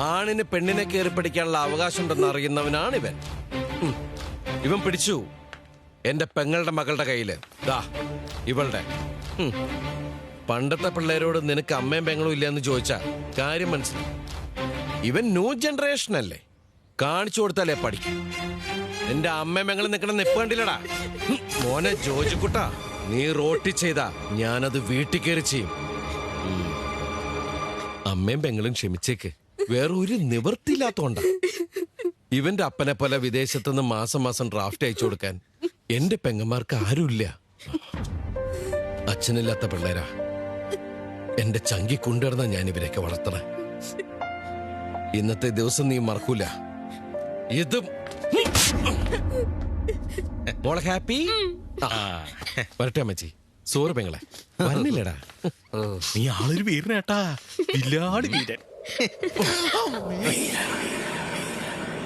ആണിന് പെണ്ണിനെ കയറി പിടിക്കാനുള്ള അവകാശം ഉണ്ടെന്ന് അറിയുന്നവനാണ് ഇവൻ. ഇവൻ പിടിച്ചു എന്റെ പെങ്ങളുടെ മകളുടെ കയ്യില്, ദാ ഇവളുടെ. പണ്ടത്തെ പിള്ളേരോട് നിനക്ക് അമ്മയും പെങ്ങളും ഇല്ലെന്ന് ചോദിച്ചാ കാര്യം മനസ്സിലായി. ഇവൻ ന്യൂ ജനറേഷൻ അല്ലേ, കാണിച്ചു കൊടുത്താലേ പഠിക്കും. എന്റെ അമ്മയും പെങ്ങളും നിൽക്കണ നിപ്പ് കണ്ടില്ലടാ. മോനെ ജോജിക്കുട്ടാ, നീ റോട്ടി ചെയ്താ ഞാനത് വീട്ടിൽ കയറി ചെയ്യും. അമ്മയും പെങ്ങളും ക്ഷമിച്ചേക്ക്, വേറെ ഒരു നിവൃത്തിയില്ലാത്തോണ്ടാ. ഇവന്റെ അപ്പനെ പോലെ വിദേശത്തുനിന്ന് മാസം മാസം ഡ്രാഫ്റ്റ് അയച്ചു കൊടുക്കാൻ എന്റെ പെങ്ങന്മാർക്ക് ആരുമില്ല. അച്ഛനില്ലാത്ത പിള്ളേരാ. എന്റെ ചങ്കി കൊണ്ടുവരുന്ന ഞാൻ ഇവരെയൊക്കെ വളർത്തണേ. ഇന്നത്തെ ദിവസം നീ മറക്കൂല. ഇതും മോളെ ഹാപ്പി. വരട്ടെ അമ്മച്ചി. സോറ് പെങ്ങളെ, വരുന്നില്ലടാ. നീ ആളൊരു വീരനേട്ടാ, ഇല്ലാട് വീരൻ.